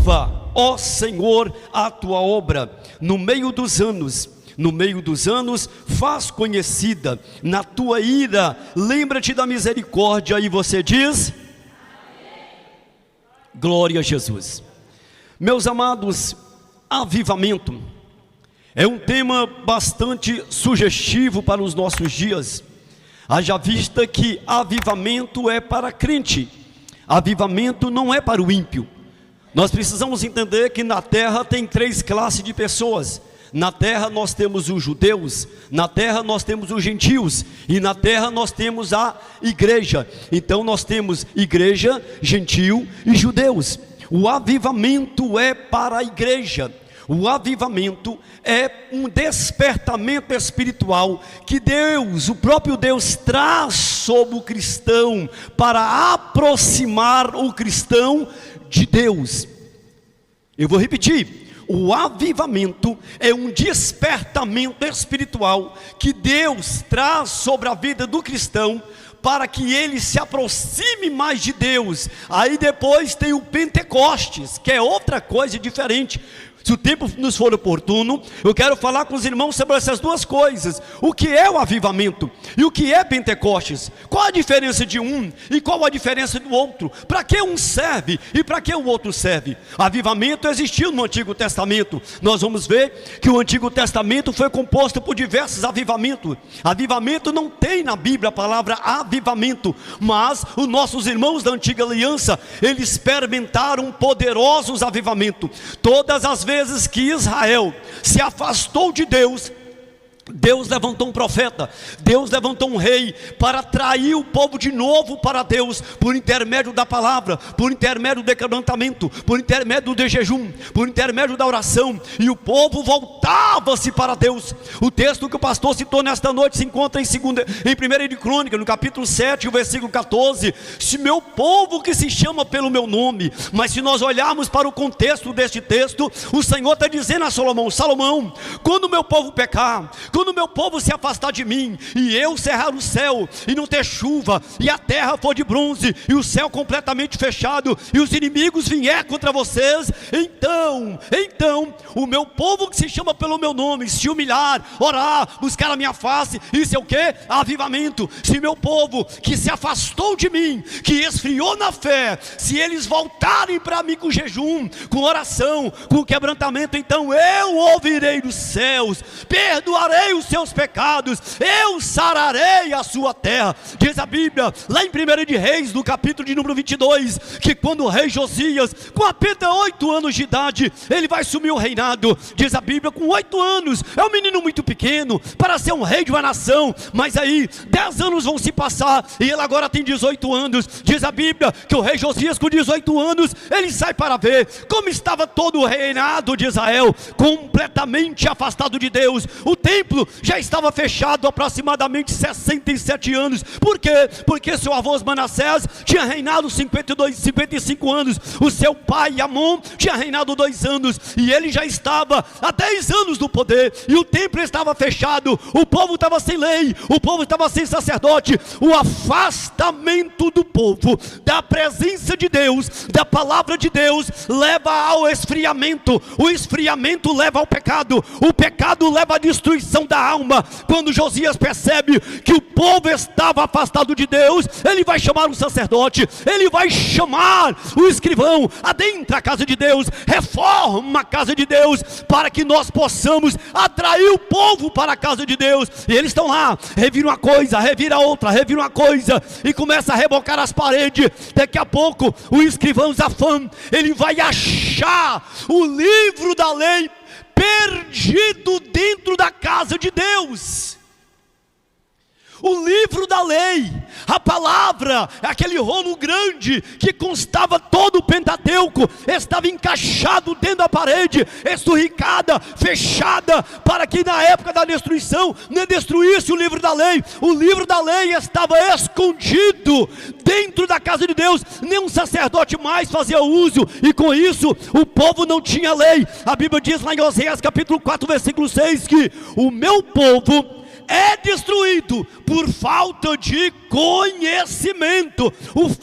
Aviva, ó Senhor, a tua obra no meio dos anos. No meio dos anos, faz conhecida na tua ira, lembra-te da misericórdia. E você diz: glória a Jesus. Meus amados, avivamento é um tema bastante sugestivo para os nossos dias. Haja vista que avivamento é para crente, avivamento não é para o ímpio. Nós precisamos entender que na terra tem 3 classes de pessoas. Na terra nós temos os judeus, na terra nós temos os gentios, e na terra nós temos a igreja. Então nós temos igreja, gentil e judeus. O avivamento é para a igreja. O avivamento é um despertamento espiritual que Deus, o próprio Deus, traz sobre o cristão para aproximar o cristão de Deus. Eu vou repetir. O avivamento é um despertamento espiritual que Deus traz sobre a vida do cristão para que ele se aproxime mais de Deus. Aí depois tem o Pentecostes, que é outra coisa diferente. Se o tempo nos for oportuno, eu quero falar com os irmãos sobre essas duas coisas. O que é o avivamento e o que é Pentecostes? Qual a diferença de um e qual a diferença do outro? Para que um serve e para que o outro serve? Avivamento existiu no Antigo Testamento. Nós vamos ver que o Antigo Testamento foi composto por diversos avivamentos. Avivamento não tem na Bíblia a palavra avivamento, mas os nossos irmãos da Antiga Aliança, eles experimentaram poderosos avivamentos. Todas as vezes que Israel se afastou de Deus, Deus levantou um profeta, Deus levantou um rei para atrair o povo de novo para Deus, por intermédio da palavra, por intermédio do quebrantamento, por intermédio do jejum, por intermédio da oração, e o povo voltava-se para Deus. O texto que o pastor citou nesta noite se encontra em 1 de Crônica, no capítulo 7, o versículo 14. Se meu povo que se chama pelo meu nome. Mas se nós olharmos para o contexto deste texto, o Senhor está dizendo a Salomão: Salomão, quando o meu povo pecar, quando o meu povo se afastar de mim, e eu cerrar o céu, e não ter chuva, e a terra for de bronze, e o céu completamente fechado, e os inimigos vier contra vocês, então, o meu povo que se chama pelo meu nome, se humilhar, orar, buscar a minha face, isso é o que? Avivamento. Se meu povo que se afastou de mim, que esfriou na fé, se eles voltarem para mim com jejum, com oração, com quebrantamento, então eu ouvirei dos céus, perdoarei os seus pecados, eu sararei a sua terra. Diz a Bíblia, lá em 1 de Reis, no capítulo de número 22, que quando o rei Josias, com apenas 8 anos de idade, ele vai assumir o reinado. Diz a Bíblia, com 8 anos, é um menino muito pequeno, para ser um rei de uma nação, mas aí, 10 anos vão se passar, e ele agora tem 18 anos, diz a Bíblia, que o rei Josias com 18 anos, ele sai para ver como estava todo o reinado de Israel, completamente afastado de Deus. O templo já estava fechado há aproximadamente 67 anos. Por quê? Porque seu avô Manassés tinha reinado 55 anos, o seu pai Amon tinha reinado 2 anos, e ele já estava há 10 anos no poder, e o templo estava fechado, o povo estava sem lei, o povo estava sem sacerdote. O afastamento do povo da presença de Deus, da palavra de Deus, leva ao esfriamento, o esfriamento leva ao pecado, o pecado leva à destruição da alma. Quando Josias percebe que o povo estava afastado de Deus, ele vai chamar um sacerdote, ele vai chamar o escrivão, adentra a casa de Deus, reforma a casa de Deus, para que nós possamos atrair o povo para a casa de Deus. E eles estão lá, revira uma coisa, revira outra, revira uma coisa, e começa a rebocar as paredes. Daqui a pouco o escrivão Zafã, ele vai achar o livro da lei perdido dentro da casa de Deus. O livro da lei, a palavra, aquele rolo grande que constava todo o Pentateuco, estava encaixado dentro da parede, esturricada, fechada, para que na época da destruição não destruísse o livro da lei. O livro da lei estava escondido dentro da casa de Deus, nenhum sacerdote mais fazia uso, e com isso o povo não tinha lei. A Bíblia diz lá em Oséias capítulo 4 versículo 6 que o meu povo é destruído por falta de conhecimento.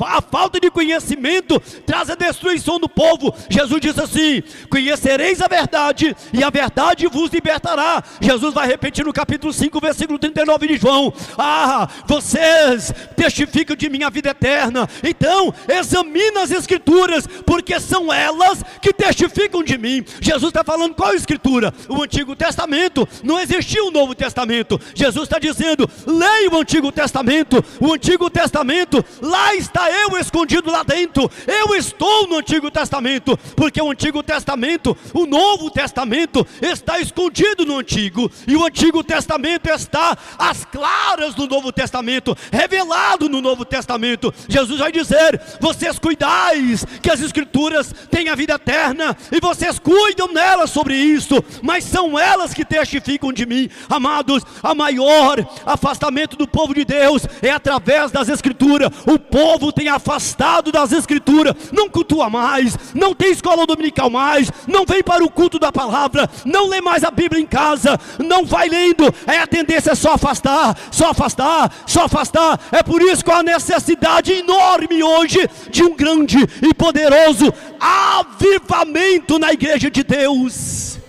A falta de conhecimento traz a destruição do povo. Jesus disse assim: conhecereis a verdade, e a verdade vos libertará. Jesus vai repetir no capítulo 5, versículo 39 de João: vocês testificam de minha vida eterna, então examina as escrituras, porque são elas que testificam de mim. Jesus está falando qual escritura? O Antigo Testamento. Não existia o Novo Testamento. Jesus está dizendo: leia o Antigo Testamento. O Antigo Testamento, lá está eu escondido lá dentro. Eu estou no Antigo Testamento, porque o Antigo Testamento, o Novo Testamento está escondido no Antigo, e o Antigo Testamento está às claras do Novo Testamento, revelado no Novo Testamento. Jesus vai dizer: vocês cuidais que as escrituras têm a vida eterna, e vocês cuidam nelas sobre isso, mas são elas que testificam de mim. Amados, a maior afastamento do povo de Deus é através das escrituras. O povo tem afastado das escrituras, não cultua mais, não tem escola dominical mais, não vem para o culto da palavra, não lê mais a Bíblia em casa, não vai lendo. A tendência é só afastar, só afastar, só afastar. É por isso que há a necessidade enorme hoje de um grande e poderoso avivamento na igreja de Deus.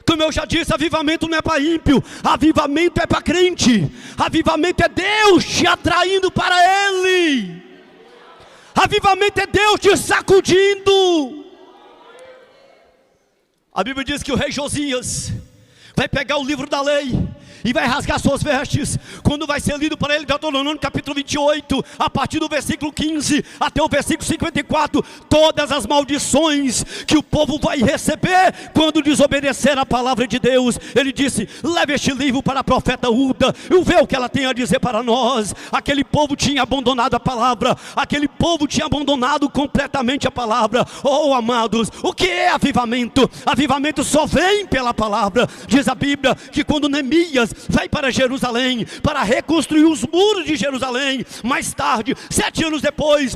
Como eu já disse, avivamento não é para ímpio, avivamento é para crente. Avivamento é Deus te atraindo para Ele. Avivamento é Deus te sacudindo. A Bíblia diz que o rei Josias vai pegar o livro da lei e vai rasgar suas vestes, quando vai ser lido para ele Deuteronômio capítulo 28, a partir do versículo 15 até o versículo 54, todas as maldições que o povo vai receber quando desobedecer a palavra de Deus. Ele disse: leve este livro para a profeta Uda, e vê o que ela tem a dizer para nós. Aquele povo tinha abandonado a palavra, aquele povo tinha abandonado completamente a palavra. Oh amados, o que é avivamento? Avivamento só vem pela palavra. Diz a Bíblia que quando Neemias vai para Jerusalém para reconstruir os muros de Jerusalém, mais tarde, 7 anos depois,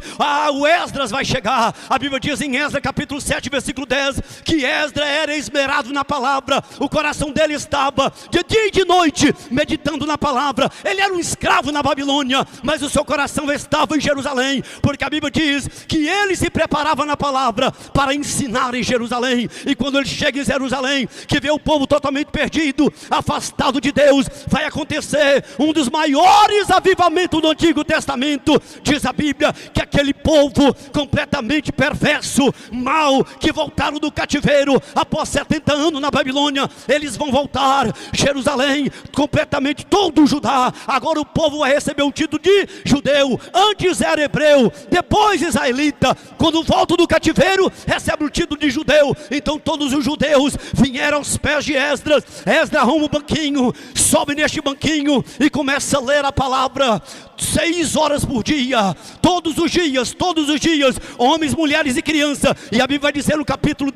o Esdras vai chegar. A Bíblia diz em Esdras capítulo 7, versículo 10, que Esdras era esmerado na palavra, o coração dele estava de dia e de noite meditando na palavra. Ele era um escravo na Babilônia, mas o seu coração estava em Jerusalém, porque a Bíblia diz que ele se preparava na palavra para ensinar em Jerusalém. E quando ele chega em Jerusalém, que vê o povo totalmente perdido, afastado de Deus, vai acontecer um dos maiores avivamentos do Antigo Testamento. Diz a Bíblia que aquele povo completamente perverso, mau, que voltaram do cativeiro após 70 anos na Babilônia, eles vão voltar. Jerusalém, completamente todo o Judá, agora o povo vai receber o título de judeu. Antes era hebreu, depois israelita. Quando voltam do cativeiro, recebe o título de judeu. Então todos os judeus vieram aos pés de Esdras. Esdras arruma um banquinho, sobe neste banquinho e começa a ler a palavra 6 horas por dia, todos os dias, homens, mulheres e crianças. E a Bíblia vai dizer no capítulo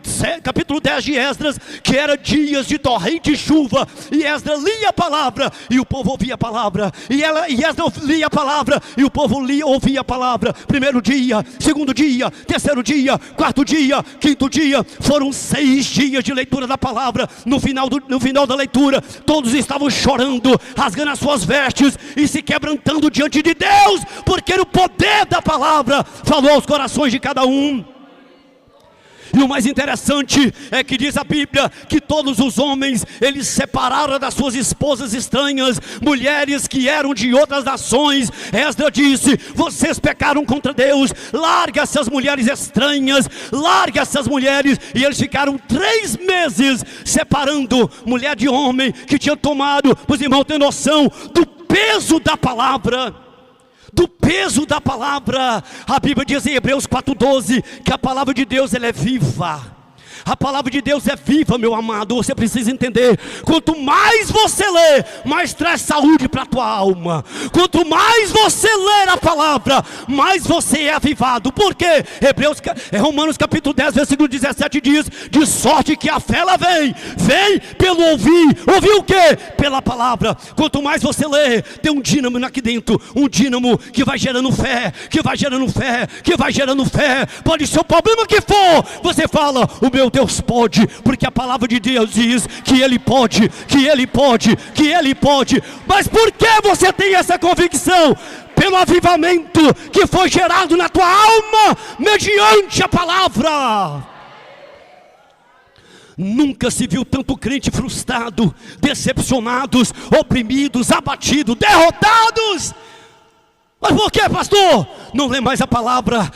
10 de Esdras que era dias de torrente chuva, e Esdras lia a palavra e o povo ouvia a palavra, e Esdras lia a palavra e o povo ouvia a palavra. Primeiro dia, segundo dia, terceiro dia, quarto dia, quinto dia, foram 6 dias de leitura da palavra. No final da leitura, todos estavam chorando, rasgando as suas vestes e se quebrantando diante de Deus, porque o poder da palavra falou aos corações de cada um. E o mais interessante é que diz a Bíblia que todos os homens, eles separaram das suas esposas estranhas, mulheres que eram de outras nações. Esdras disse: vocês pecaram contra Deus, larga essas mulheres estranhas, larga essas mulheres. E eles ficaram 3 meses separando mulher de homem, que tinha tomado, os irmãos têm noção do peso da palavra. Do peso da palavra. A Bíblia diz em Hebreus 4:12 que a palavra de Deus ela é viva. A palavra de Deus é viva, meu amado. Você precisa entender: quanto mais você lê, mais traz saúde para a tua alma. Quanto mais você lê a palavra, mais você é avivado. Por quê? Romanos capítulo 10, versículo 17 diz: de sorte que a fé ela vem pelo ouvir. Ouvir o quê? Pela palavra. Quanto mais você lê, tem um dínamo aqui dentro, um dínamo que vai gerando fé, que vai gerando fé, que vai gerando fé. Pode ser o problema que for, você fala: o meu meu Deus pode, porque a palavra de Deus diz que Ele pode, que Ele pode, que Ele pode. Mas por que você tem essa convicção? Pelo avivamento que foi gerado na tua alma, mediante a palavra. Nunca se viu tanto crente frustrado, decepcionados, oprimidos, abatidos, derrotados. Mas por que, pastor? Não lê mais a palavra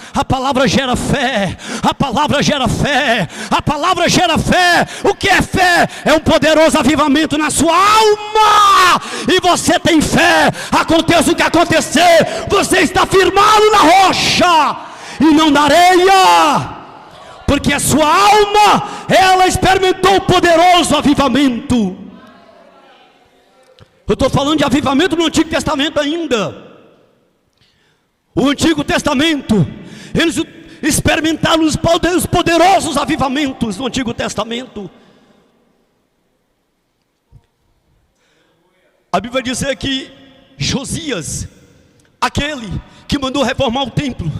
gera fé, a palavra gera fé, a palavra gera fé. O que é fé? É um poderoso avivamento na sua alma, e você tem fé, aconteça o que acontecer, você está firmado na rocha, e não na areia, porque a sua alma, ela experimentou o poderoso avivamento. Eu estou falando de avivamento no Antigo Testamento ainda. O Antigo Testamento, eles experimentaram os poderosos avivamentos do Antigo Testamento. A Bíblia vai dizer que Josias, aquele que mandou reformar o templo,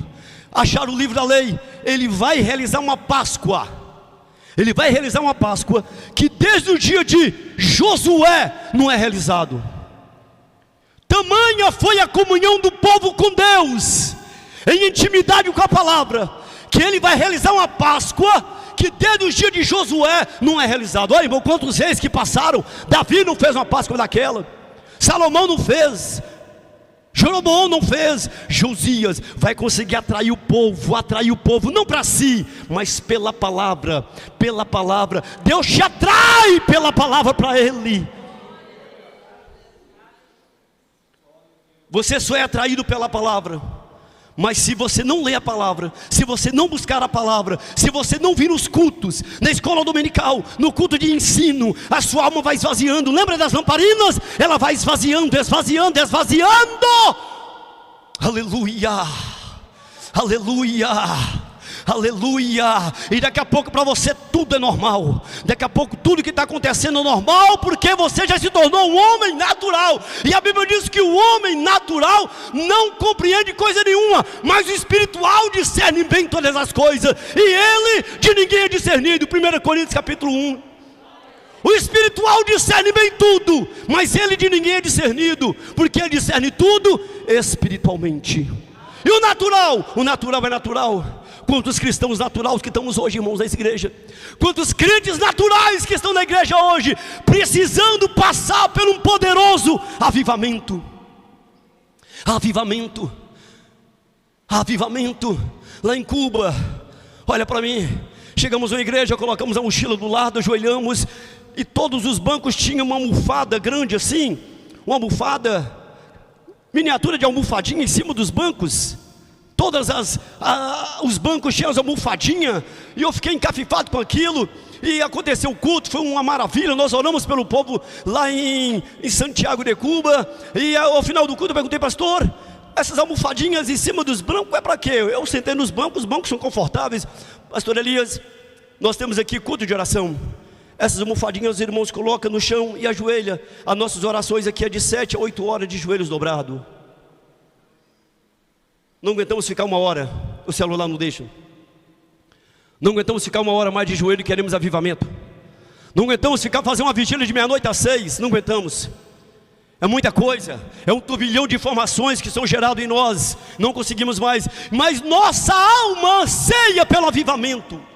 achar o livro da lei, ele vai realizar uma Páscoa. Ele vai realizar uma Páscoa que desde o dia de Josué não é realizado. Tamanha foi a comunhão do povo com Deus, em intimidade com a palavra, que ele vai realizar uma Páscoa que desde o dia de Josué não é realizado. Olha, irmão, quantos reis que passaram. Davi não fez uma Páscoa daquela, Salomão não fez, Jeroboão não fez. Josias vai conseguir atrair o povo, não para si, mas pela palavra. Deus te atrai pela palavra para Ele. Você só é atraído pela palavra, mas se você não ler a palavra, se você não buscar a palavra, se você não vir nos cultos, na escola dominical, no culto de ensino, a sua alma vai esvaziando. Lembra das lamparinas? Ela vai esvaziando. Aleluia, aleluia, aleluia. E daqui a pouco para você tudo é normal. Daqui a pouco tudo que está acontecendo é normal, porque você já se tornou um homem natural. E a Bíblia diz que o homem natural não compreende coisa nenhuma, mas o espiritual discerne bem todas as coisas, e ele de ninguém é discernido. 1 Coríntios capítulo 1. O espiritual discerne bem tudo, mas ele de ninguém é discernido, porque ele discerne tudo espiritualmente. E o natural é natural. Quantos cristãos naturais que estamos hoje, irmãos, nessa igreja? Quantos crentes naturais que estão na igreja hoje, precisando passar por um poderoso avivamento. Avivamento. Lá em Cuba, olha para mim, chegamos na igreja, colocamos a mochila do lado, ajoelhamos, e todos os bancos tinham uma almofada grande assim, uma almofada, miniatura de almofadinha em cima dos bancos. Os bancos tinham as almofadinhas, e eu fiquei encafifado com aquilo. E aconteceu o culto, foi uma maravilha. Nós oramos pelo povo lá em Santiago de Cuba. E ao final do culto eu perguntei: pastor, essas almofadinhas em cima dos bancos é para quê? Eu sentei nos bancos, os bancos são confortáveis. Pastor Elias, nós temos aqui culto de oração. Essas almofadinhas os irmãos colocam no chão e ajoelha. As nossas orações aqui é de 7 a 8 horas de joelhos dobrados. Não aguentamos ficar uma hora, o celular não deixa. Não aguentamos ficar uma hora mais de joelho e queremos avivamento. Não aguentamos ficar fazendo uma vigília de meia-noite às 6, não aguentamos. É muita coisa, é um turbilhão de informações que são geradas em nós, não conseguimos mais. Mas nossa alma anseia pelo avivamento.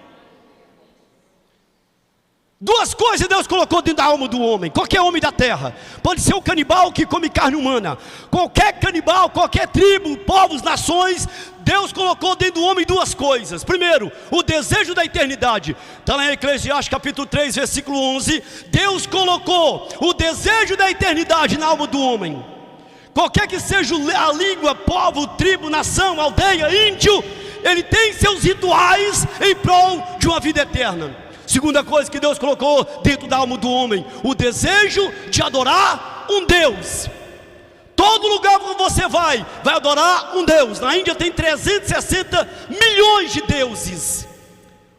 Duas coisas Deus colocou dentro da alma do homem. Qualquer homem da terra, pode ser o canibal que come carne humana, qualquer canibal, qualquer tribo, povos, nações, Deus colocou dentro do homem duas coisas. Primeiro, o desejo da eternidade. Está lá em Eclesiastes capítulo 3, versículo 11. Deus colocou o desejo da eternidade na alma do homem. Qualquer que seja a língua, povo, tribo, nação, aldeia, índio, ele tem seus rituais em prol de uma vida eterna. Segunda coisa que Deus colocou dentro da alma do homem: o desejo de adorar um Deus. Todo lugar que você vai adorar um Deus. Na Índia tem 360 milhões de deuses,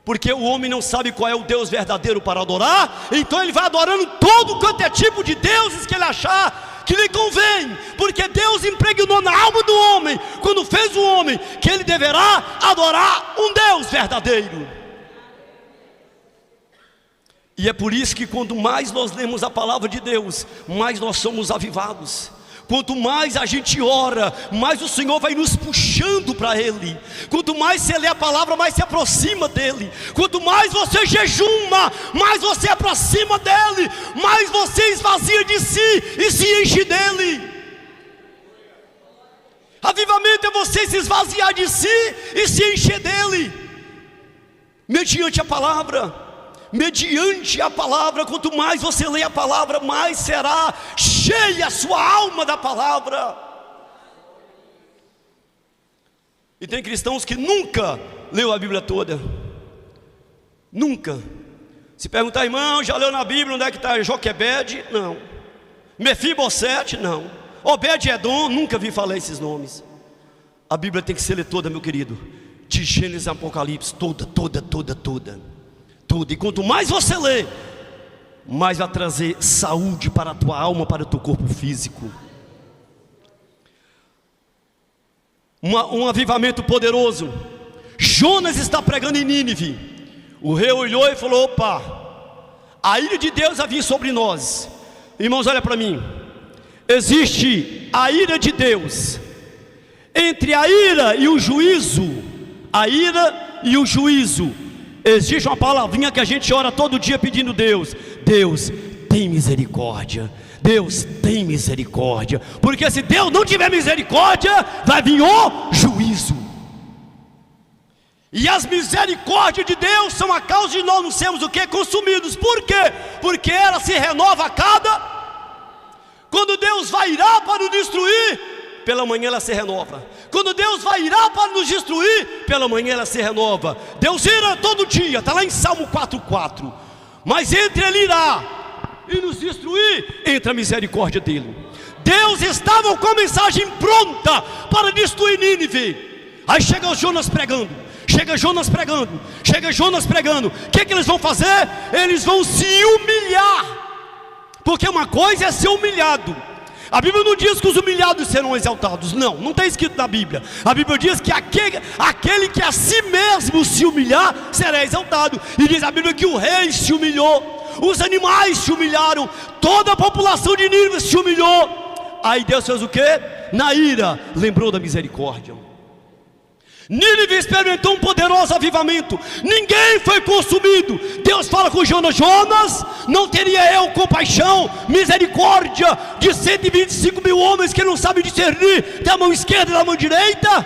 porque o homem não sabe qual é o Deus verdadeiro para adorar. Então ele vai adorando todo quanto é tipo de deuses que ele achar que lhe convém, porque Deus impregnou na alma do homem, quando fez o homem, que ele deverá adorar um Deus verdadeiro. E é por isso que quanto mais nós lemos a palavra de Deus, mais nós somos avivados. Quanto mais a gente ora, mais o Senhor vai nos puxando para Ele. Quanto mais você lê a palavra, mais se aproxima dEle. Quanto mais você jejuma, mais você aproxima dEle, mais você esvazia de si e se enche dEle. Avivamento é você se esvaziar de si e se encher dEle, mediante a palavra. Mediante a palavra, quanto mais você lê a palavra, mais será cheia a sua alma da palavra. E tem cristãos que nunca leu a Bíblia toda. Nunca. Se perguntar, irmão, já leu na Bíblia onde é que está Joquebede? Não. Mefibosete? Não. Obed-edom? Nunca vi falar esses nomes. A Bíblia tem que ser lida toda, meu querido, de Gênesis a Apocalipse, toda. E quanto mais você lê, mais vai trazer saúde para a tua alma, para o teu corpo físico. Um avivamento poderoso. Jonas está pregando em Nínive. O rei olhou e falou: opa, a ira de Deus havia sobre nós. Irmãos, olha para mim. Existe a ira de Deus. Entre a ira e o juízo, a ira e o juízo, existe uma palavrinha que a gente ora todo dia pedindo: Deus tem misericórdia. Deus tem misericórdia. Porque se Deus não tiver misericórdia, vai vir o juízo. E as misericórdias de Deus são a causa de nós não sermos o que? Consumidos. Por quê? Porque ela se renova a cada... Quando Deus vai irar para nos destruir, pela manhã ela se renova. Quando Deus vai irar para nos destruir, pela manhã ela se renova. Deus ira todo dia, está lá em Salmo 4:4. Mas entre ele irar e nos destruir, entra a misericórdia dele. Deus estava com a mensagem pronta para destruir Nínive. Aí chega Jonas pregando. Chega Jonas pregando. O que eles vão fazer? Eles vão se humilhar. Porque uma coisa é ser humilhado. A Bíblia não diz que os humilhados serão exaltados. Não está escrito na Bíblia. A Bíblia diz que aquele que a si mesmo se humilhar será exaltado. E diz a Bíblia que o rei se humilhou, os animais se humilharam, toda a população de Nínive se humilhou. Aí Deus fez o quê? Na ira, lembrou da misericórdia. Nínive experimentou um poderoso avivamento. Ninguém foi consumido. Deus fala com Jonas: Jonas, não teria eu compaixão, misericórdia de 125 mil homens que não sabem discernir da mão esquerda e da mão direita?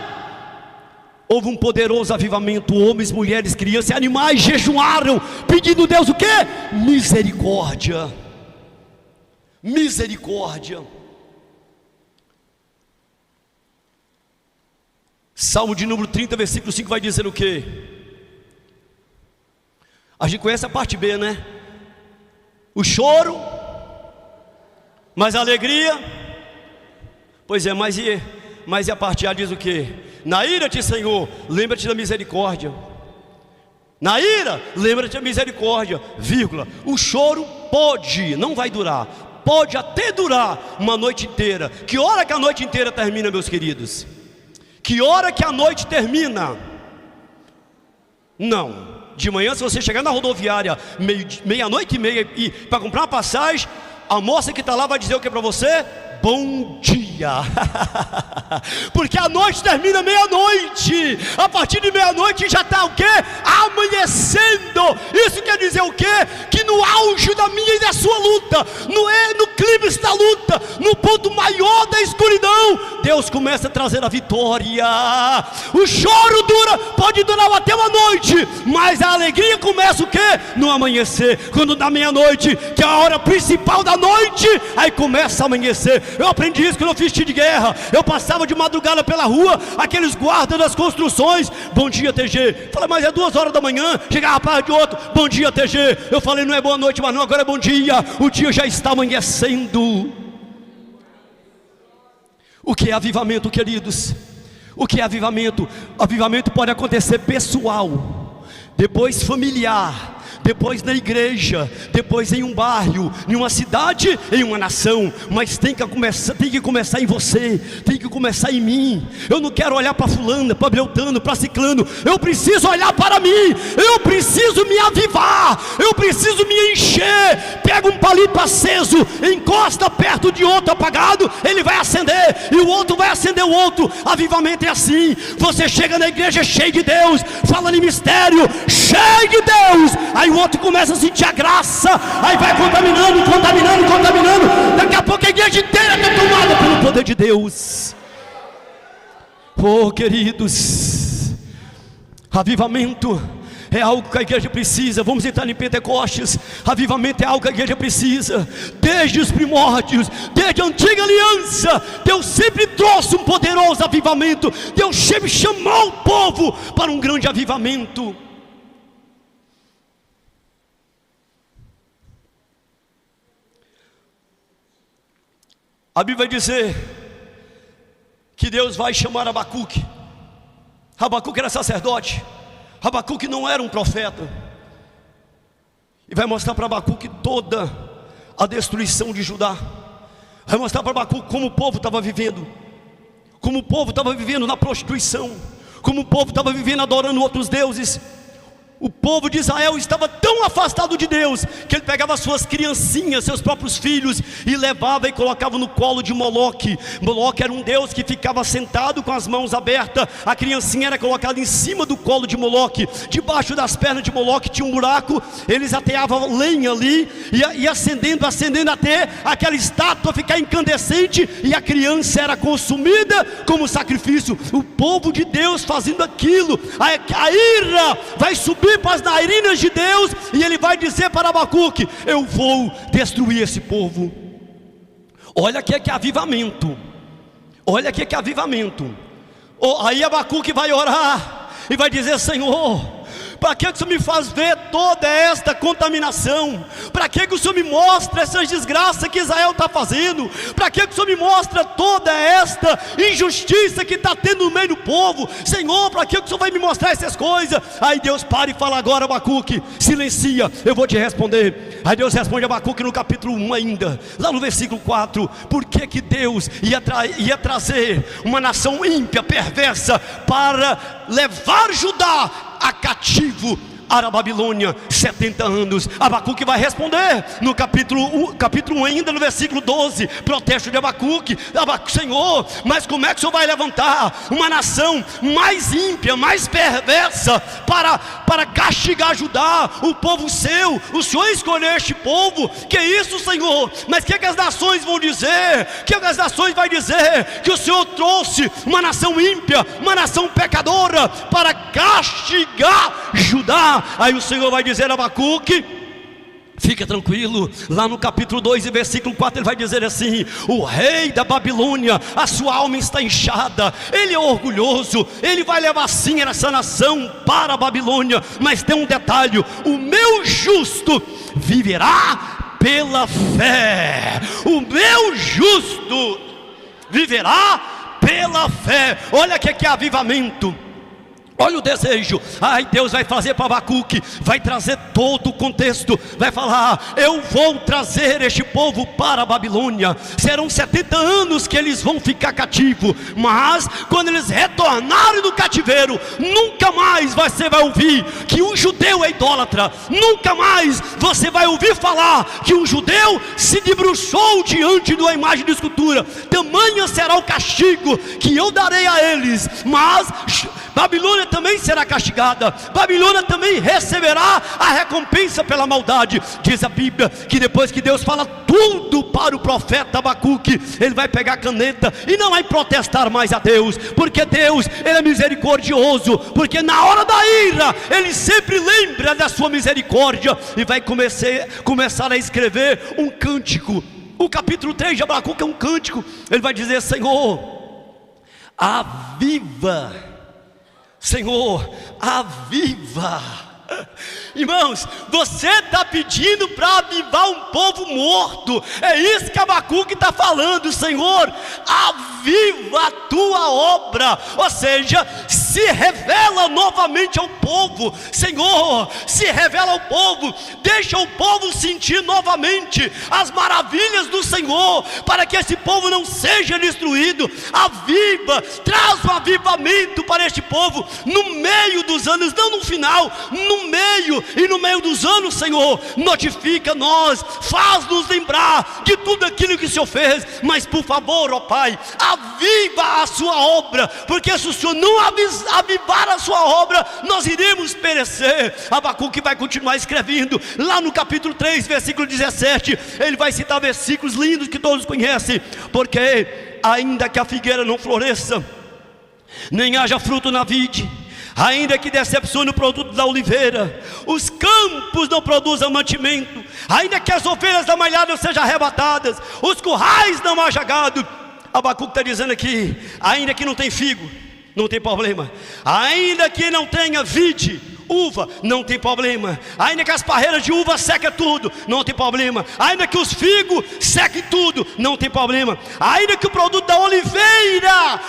Houve um poderoso avivamento. Homens, mulheres, crianças e animais jejuaram, pedindo a Deus o quê? Misericórdia. Misericórdia. Salmo de número 30, versículo 5 vai dizer o quê? A gente conhece a parte B, né? O choro, mas a alegria. Pois é, mas e a parte A diz o quê? Na ira-te, Senhor, lembra-te da misericórdia. Na ira, lembra-te da misericórdia, vírgula. O choro pode, não vai durar, pode até durar uma noite inteira. Que hora que a noite inteira termina, meus queridos? Que hora que a noite termina? Não. De manhã, se você chegar na rodoviária meia-noite e meia e para comprar uma passagem, a moça que está lá vai dizer o que para você? Bom dia. Porque a noite termina meia-noite. A partir de meia-noite já está o quê? Amanhecendo. Isso quer dizer o quê? Que no auge da minha e da sua luta, no clímax da luta, no ponto maior da escuridão, Deus começa a trazer a vitória. O choro pode durar até uma noite, mas a alegria começa o quê? No amanhecer. Quando dá meia-noite, que é a hora principal da noite, aí começa a amanhecer. Eu aprendi isso quando eu fiz tiro de guerra. Eu passava de madrugada pela rua, aqueles guardas das construções: bom dia, TG. Falei: mas é 2 horas da manhã. Chegava a parte de outro: bom dia, TG. Eu falei: não é boa noite, mas não, agora é bom dia. O dia já está amanhecendo. O que é avivamento, queridos? O que é avivamento? Avivamento pode acontecer pessoal, depois familiar, depois na igreja, depois em um bairro, em uma cidade, em uma nação. Mas tem que começar em você, tem que começar em mim. Eu não quero olhar para fulano, para Beltrano, para Ciclano. Eu preciso olhar para mim. Eu preciso me avivar, eu preciso me encher. Pega um palito aceso, encosta perto de outro apagado, ele vai acender, e o outro vai acender o outro. Avivamento é assim. Você chega na igreja cheio de Deus, falando em mistério, cheio de Deus, aí o outro começa a sentir a graça, aí vai contaminando. Daqui a pouco a igreja inteira está tomada pelo poder de Deus. Oh, queridos, avivamento é algo que a igreja precisa. Vamos entrar em Pentecostes. Avivamento é algo que a igreja precisa. Desde os primórdios, desde a antiga aliança, Deus sempre trouxe um poderoso avivamento. Deus sempre chamou o povo para um grande avivamento. A Bíblia vai dizer que Deus vai chamar Abacuque. Abacuque era sacerdote, Abacuque não era um profeta, e vai mostrar para Abacuque toda a destruição de Judá. Vai mostrar para Abacuque como o povo estava vivendo, como o povo estava vivendo na prostituição, como o povo estava vivendo adorando outros deuses. O povo de Israel estava tão afastado de Deus, que ele pegava suas criancinhas, seus próprios filhos, e levava e colocava no colo de Moloque. Moloque era um deus que ficava sentado com as mãos abertas. A criancinha era colocada em cima do colo de Moloque. Debaixo das pernas de Moloque tinha um buraco. Eles ateavam lenha ali, e acendendo até aquela estátua ficar incandescente, e a criança era consumida como sacrifício. O povo de Deus fazendo aquilo. A ira vai subir para as narinas de Deus, e ele vai dizer para Abacuque: eu vou destruir esse povo. Olha que é avivamento. Olha que é avivamento. Aí Abacuque vai orar e vai dizer: Senhor, para que o Senhor me faz ver toda esta contaminação? Para que o Senhor me mostra essas desgraças que Israel está fazendo? Para que o Senhor me mostra toda esta injustiça que está tendo no meio do povo? Senhor, para que o Senhor vai me mostrar essas coisas? Aí Deus para e fala: agora, Abacuque, silencia, eu vou te responder. Aí Deus responde a Abacuque no capítulo 1 ainda, lá no versículo 4. Por que Deus ia trazer uma nação ímpia, perversa, para levar Judá a cativo para a Babilônia? 70 anos. Abacuque vai responder no capítulo 1 ainda, no versículo 12. Protesto de Abacuque: Senhor, mas como é que o Senhor vai levantar uma nação mais ímpia, mais perversa, para castigar Judá, o povo seu? O Senhor escolheu este povo. Que isso, Senhor? Mas o que as nações vão dizer? O que as nações vão dizer? Que o Senhor trouxe uma nação ímpia, uma nação pecadora, para castigar Judá. Aí o Senhor vai dizer a Abacuque: fica tranquilo. Lá no capítulo 2 e versículo 4 ele vai dizer assim: o rei da Babilônia, a sua alma está inchada, ele é orgulhoso, ele vai levar sim essa nação para a Babilônia. Mas tem um detalhe: o meu justo viverá pela fé. O meu justo viverá pela fé. Olha que é avivamento. Olha o desejo. Ai, Deus vai fazer para Abacuque, vai trazer todo o contexto, vai falar: eu vou trazer este povo para a Babilônia. Serão 70 anos que eles vão ficar cativos, mas quando eles retornarem do cativeiro, nunca mais você vai ouvir que um judeu é idólatra. Nunca mais você vai ouvir falar que um judeu se debruçou diante de uma imagem de escultura. Tamanho será o castigo que eu darei a eles. Mas Babilônia também será castigada. Babilônia também receberá a recompensa pela maldade. Diz a Bíblia que depois que Deus fala tudo para o profeta Abacuque, ele vai pegar a caneta e não vai protestar mais a Deus, porque Deus, ele é misericordioso, porque na hora da ira ele sempre lembra da sua misericórdia, e vai começar a escrever um cântico. O capítulo 3 de Abacuque é um cântico. Ele vai dizer: Senhor, aviva. Senhor, aviva. Irmãos, você está pedindo para avivar um povo morto. É isso que Abacuque está falando. Senhor, aviva a tua obra. Ou seja, se revela novamente ao povo. Senhor, se revela ao povo, deixa o povo sentir novamente as maravilhas do Senhor, para que esse povo não seja destruído. Aviva, traz um avivamento para este povo, no meio dos anos, não no final, no meio, e no meio dos anos, Senhor, notifica nós, faz-nos lembrar de tudo aquilo que o Senhor fez, mas por favor, ó Pai, aviva a sua obra, porque se o Senhor não avivar a sua obra, nós iremos perecer. Abacuque vai continuar escrevendo, lá no capítulo 3, versículo 17, ele vai citar versículos lindos que todos conhecem, porque ainda que a figueira não floresça, nem haja fruto na vide, ainda que decepcione o produto da oliveira, os campos não produzam mantimento, ainda que as ovelhas da malhada sejam arrebatadas, os currais não haja gado. Abacuque está dizendo aqui, ainda que não tem figo, não tem problema, ainda que não tenha vide, uva, não tem problema, ainda que as parreiras de uva sequem tudo, não tem problema, ainda que os figos sequem tudo, não tem problema, ainda que o produto da oliveira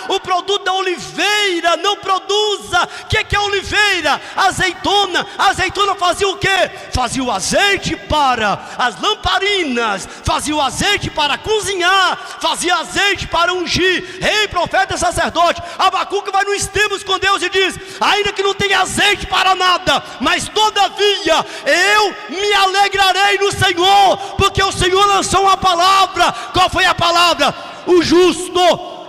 não produza. O que é oliveira? Azeitona. A azeitona fazia o que? Fazia o azeite para as lamparinas, fazia o azeite para cozinhar, fazia azeite para ungir rei, profeta e sacerdote. Abacuque vai nos tempos com Deus e diz, ainda que não tenha azeite para nada, mas todavia eu me alegrarei no Senhor, porque o Senhor lançou uma palavra. Qual foi a palavra? O justo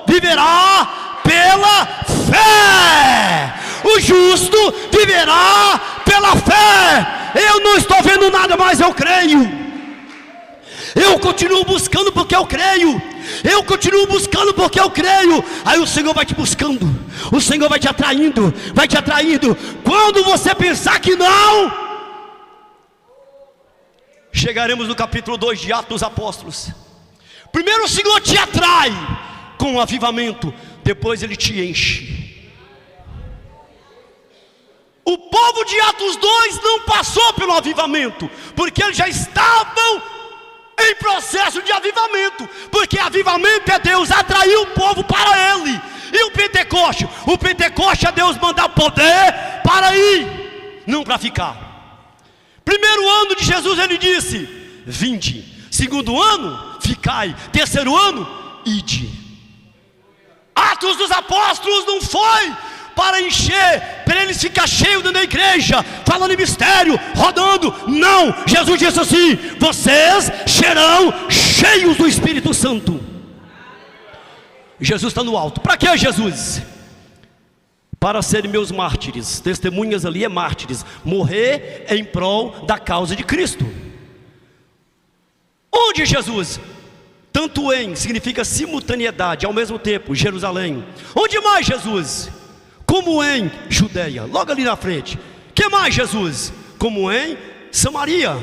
viverá pela fé. O justo viverá pela fé. Eu não estou vendo nada, mas eu creio. Eu continuo buscando porque eu creio. Eu continuo buscando porque eu creio. Aí o Senhor vai te buscando, o Senhor vai te atraindo, vai te atraindo. Quando você pensar que não, chegaremos no capítulo 2 de Atos dos Apóstolos. Primeiro o Senhor te atrai com o avivamento, depois Ele te enche. O povo de Atos 2 não passou pelo avivamento, porque eles já estavam em processo de avivamento, porque avivamento é Deus atrair o povo para Ele. E o Pentecoste é Deus mandar poder para ir, não para ficar. Primeiro ano de Jesus Ele disse, vinde. Segundo ano, ficai. Terceiro ano, ide. Atos dos Apóstolos não foi para encher, para eles ficar cheios dentro da igreja, falando em mistério, rodando. Não, Jesus disse assim, vocês serão cheios do Espírito Santo. Jesus está no alto. Para que Jesus? Para serem meus mártires. Testemunhas ali é mártires, morrer em prol da causa de Cristo. Onde Jesus? Tanto em, significa simultaneidade, ao mesmo tempo, Jerusalém. Onde mais Jesus? Como em Judeia, logo ali na frente. Que mais Jesus? Como em Samaria,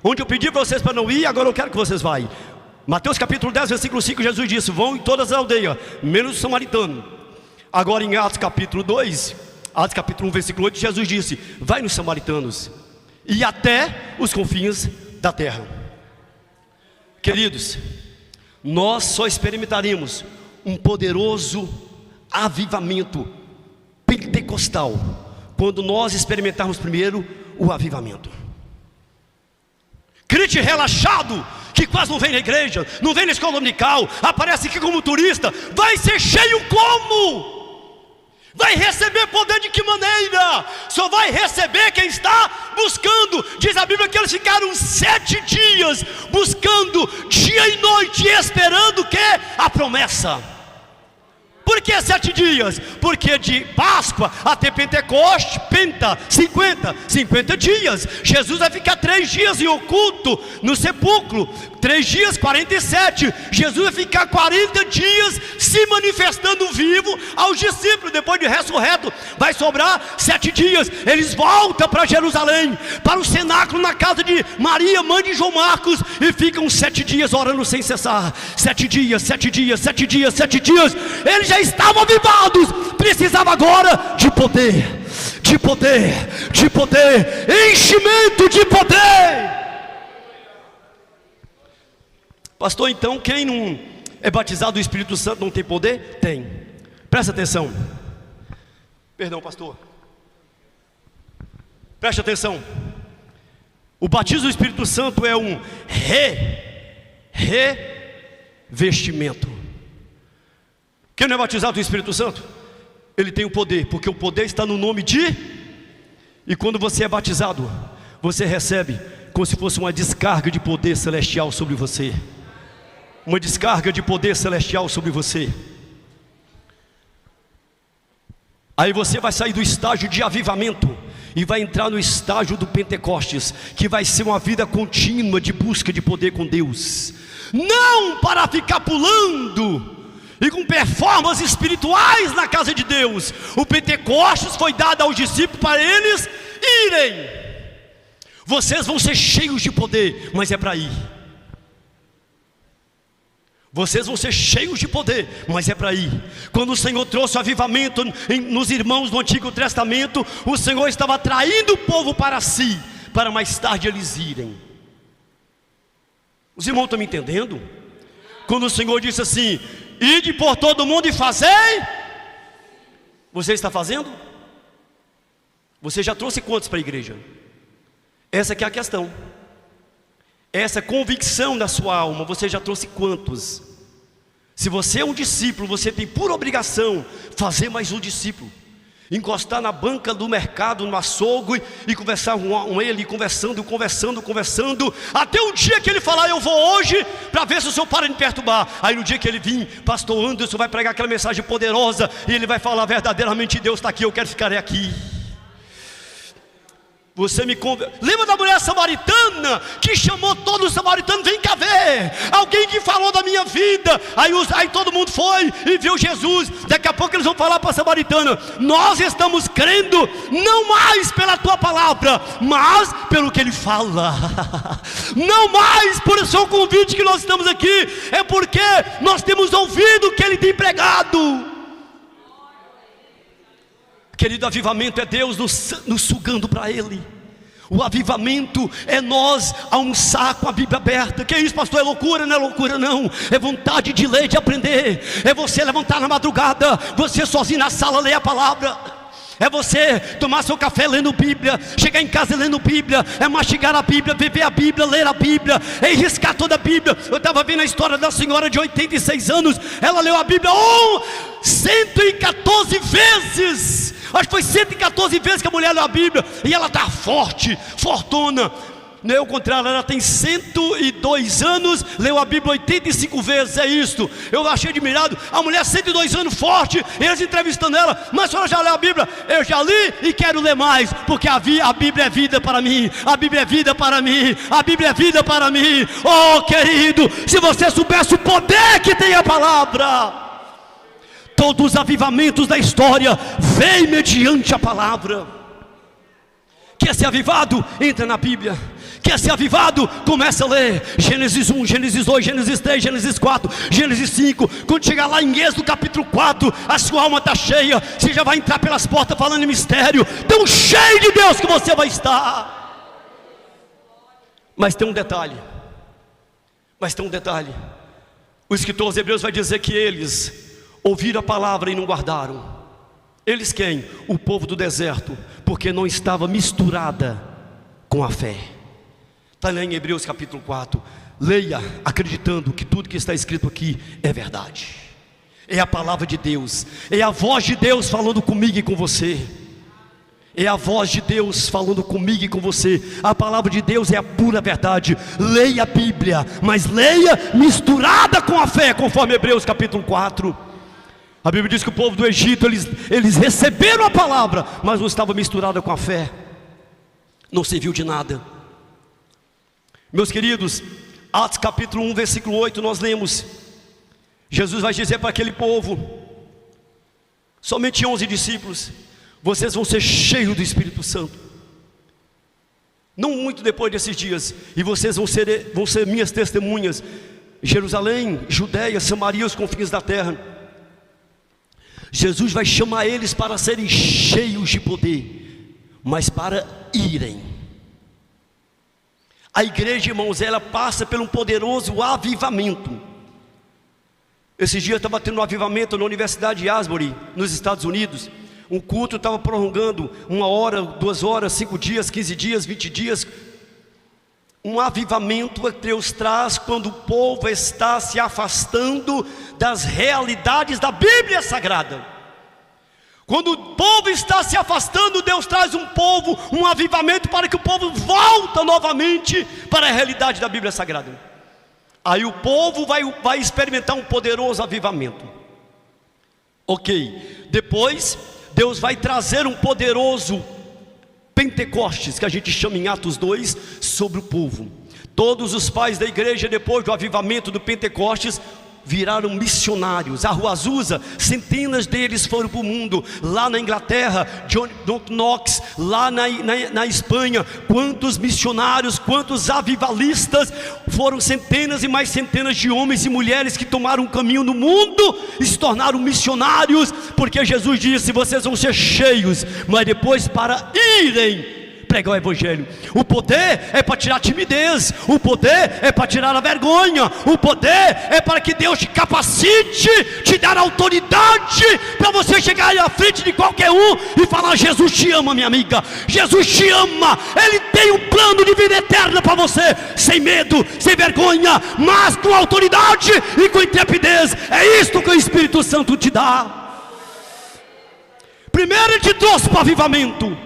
onde eu pedi para vocês para não ir, agora eu quero que vocês vão. Mateus capítulo 10, versículo 5, Jesus disse, vão em todas as aldeias, menos o samaritano. Agora em Atos capítulo 2, Atos capítulo 1, versículo 8, Jesus disse, vai nos samaritanos, e até os confins da terra. Queridos, nós só experimentaremos um poderoso avivamento pentecostal quando nós experimentarmos primeiro o avivamento. Crente relaxado, que quase não vem na igreja, não vem na escola dominical, aparece aqui como turista, vai ser cheio como? Vai receber poder de que maneira? Só vai receber quem está buscando. Diz a Bíblia que eles ficaram 7 dias buscando, dia e noite, esperando o que? A promessa. Por que 7 dias? Porque de Páscoa até Pentecoste, 50 dias. Jesus vai ficar 3 dias em oculto, no sepulcro. 3 dias, 47. Jesus vai ficar 40 dias se manifestando vivo aos discípulos. Depois de ressurreto, vai sobrar 7 dias. Eles voltam para Jerusalém, para o cenáculo na casa de Maria, mãe de João Marcos, e ficam 7 dias orando sem cessar. 7 dias, 7 dias, 7 dias, 7 dias. Eles já estavam avivados, precisava agora de poder, de poder, de poder, enchimento de poder. Pastor, então quem não é batizado do Espírito Santo não tem poder? Tem. Presta atenção. Perdão, pastor. Preste atenção. O batismo do Espírito Santo é um revestimento. Quem não é batizado do Espírito Santo, ele tem o poder, porque o poder está no nome de... E quando você é batizado, você recebe como se fosse uma descarga de poder celestial sobre você. Uma descarga de poder celestial sobre você. Aí você vai sair do estágio de avivamento e vai entrar no estágio do Pentecostes, que vai ser uma vida contínua de busca de poder com Deus. Não para ficar pulando e com performances espirituais na casa de Deus. O Pentecostes foi dado aos discípulos para eles irem. Vocês vão ser cheios de poder, mas é para ir. Vocês vão ser cheios de poder, mas é para ir. Quando o Senhor trouxe o avivamento nos irmãos do Antigo Testamento, o Senhor estava atraindo o povo para si, para mais tarde eles irem. Os irmãos estão me entendendo? Quando o Senhor disse assim: ide por todo mundo e fazei, você está fazendo? Você já trouxe quantos para a igreja? Essa que é a questão. Essa convicção da sua alma, você já trouxe quantos? Se você é um discípulo, você tem por obrigação fazer mais um discípulo. Encostar na banca do mercado, no açougue, e conversar com ele, conversando, até o dia que ele falar: eu vou hoje, para ver se o senhor para de me perturbar. Aí no dia que ele vir, pastor Anderson vai pregar aquela mensagem poderosa, e ele vai falar: verdadeiramente Deus está aqui, eu quero ficar aqui. Você me lembra da mulher samaritana que chamou todos os samaritanos: vem cá ver, alguém que falou da minha vida. Aí todo mundo foi e viu Jesus. Daqui a pouco eles vão falar para a samaritana: nós estamos crendo não mais pela tua palavra, mas pelo que ele fala. Não mais por o seu convite que nós estamos aqui, é porque nós temos ouvido o que ele tem pregado. Querido, avivamento é Deus nos sugando para Ele. O avivamento é nós almoçar com a Bíblia aberta. Que isso, pastor? É loucura? Não é loucura não. É vontade de ler, de aprender. É você levantar na madrugada, você sozinho na sala ler a palavra. É você tomar seu café lendo Bíblia, chegar em casa lendo Bíblia, é mastigar a Bíblia, beber a Bíblia, ler a Bíblia, é riscar toda a Bíblia. Eu estava vendo a história da senhora de 86 anos. Ela leu a Bíblia 114 vezes. Acho que foi 114 vezes que a mulher leu a Bíblia. E ela está forte, fortuna. Não é o contrário, ela tem 102 anos, leu a Bíblia 85 vezes, é isto. Eu achei admirado, a mulher 102 anos, forte, eles entrevistando ela: mas a senhora já leu a Bíblia? Eu já li e quero ler mais, porque a Bíblia é vida para mim, a Bíblia é vida para mim, a Bíblia é vida para mim. Oh querido, se você soubesse o poder que tem a palavra. Todos os avivamentos da história vêm mediante a palavra. Quer ser avivado? Entra na Bíblia. Quer ser avivado? Começa a ler Gênesis 1, Gênesis 2, Gênesis 3, Gênesis 4, Gênesis 5. Quando chegar lá em Êxodo capítulo 4, a sua alma está cheia. Você já vai entrar pelas portas falando em mistério. Tão cheio de Deus que você vai estar. Mas tem um detalhe. O escritor aos Hebreus vai dizer que eles ouviram a palavra e não guardaram. Eles quem? O povo do deserto, porque não estava misturada com a fé. Está lá em Hebreus capítulo 4. Leia acreditando que tudo que está escrito aqui é verdade. É a palavra de Deus, é a voz de Deus falando comigo e com você. É a voz de Deus falando comigo e com você. A palavra de Deus é a pura verdade. Leia a Bíblia, mas leia misturada com a fé, conforme Hebreus capítulo 4. A Bíblia diz que o povo do Egito, eles receberam a palavra, mas não estava misturada com a fé. Não serviu de nada. Meus queridos, Atos capítulo 1, versículo 8, nós lemos. Jesus vai dizer para aquele povo: somente 11 discípulos, vocês vão ser cheios do Espírito Santo. Não muito depois desses dias, e vocês vão ser minhas testemunhas. Jerusalém, Judeia, Samaria, os confins da terra. Jesus vai chamar eles para serem cheios de poder, mas para irem. A igreja, irmãos, ela passa por um poderoso avivamento. Esses dias eu estava tendo um avivamento na Universidade de Asbury, nos Estados Unidos. Um culto estava prolongando 1 hora, 2 horas, 5 dias, 15 dias, 20 dias. Um avivamento que Deus traz quando o povo está se afastando das realidades da Bíblia Sagrada. Quando o povo está se afastando, Deus traz um avivamento para que o povo volta novamente para a realidade da Bíblia Sagrada. Aí o povo vai experimentar um poderoso avivamento. Ok, depois Deus vai trazer um poderoso Pentecostes, que a gente chama em Atos 2, sobre o povo. Todos os pais da igreja, depois do avivamento do Pentecostes, viraram missionários. A Rua Azusa, centenas deles foram para o mundo. Lá na Inglaterra, John Knox, lá na Espanha, quantos missionários, quantos avivalistas, foram centenas e mais centenas de homens e mulheres que tomaram um caminho no mundo e se tornaram missionários, porque Jesus disse: vocês vão ser cheios, mas depois para irem pregar o evangelho. O poder é para tirar a timidez, o poder é para tirar a vergonha, o poder é para que Deus te capacite, te dar autoridade para você chegar à frente de qualquer um e falar: Jesus te ama, minha amiga, Jesus te ama, Ele tem um plano de vida eterna para você, sem medo, sem vergonha, mas com autoridade e com intrepidez. É isto que o Espírito Santo te dá. Primeiro Ele te trouxe para o avivamento,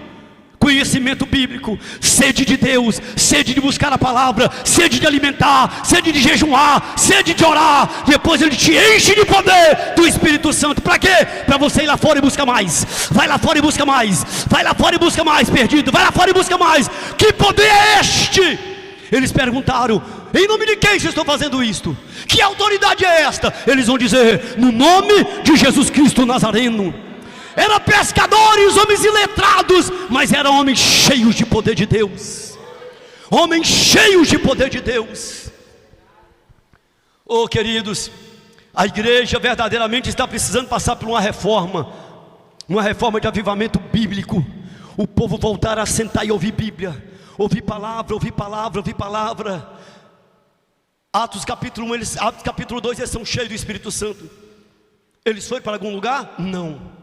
conhecimento bíblico, sede de Deus, sede de buscar a palavra, sede de alimentar, sede de jejuar, sede de orar. Depois Ele te enche de poder do Espírito Santo. Para quê? Para você ir lá fora e buscar mais. Vai lá fora e busca mais. Vai lá fora e busca mais, perdido. Vai lá fora e busca mais. Que poder é este? Eles perguntaram: em nome de quem vocês estão fazendo isto? Que autoridade é esta? Eles vão dizer: no nome de Jesus Cristo Nazareno. Eram pescadores, homens iletrados, mas eram homens cheios de poder de Deus. Homens cheios de poder de Deus. Oh, queridos, a igreja verdadeiramente está precisando passar por uma reforma de avivamento bíblico. O povo voltar a sentar e ouvir Bíblia, ouvir palavra, ouvir palavra, ouvir palavra. Atos capítulo 1, Atos capítulo 2, eles são cheios do Espírito Santo. Eles foram para algum lugar? Não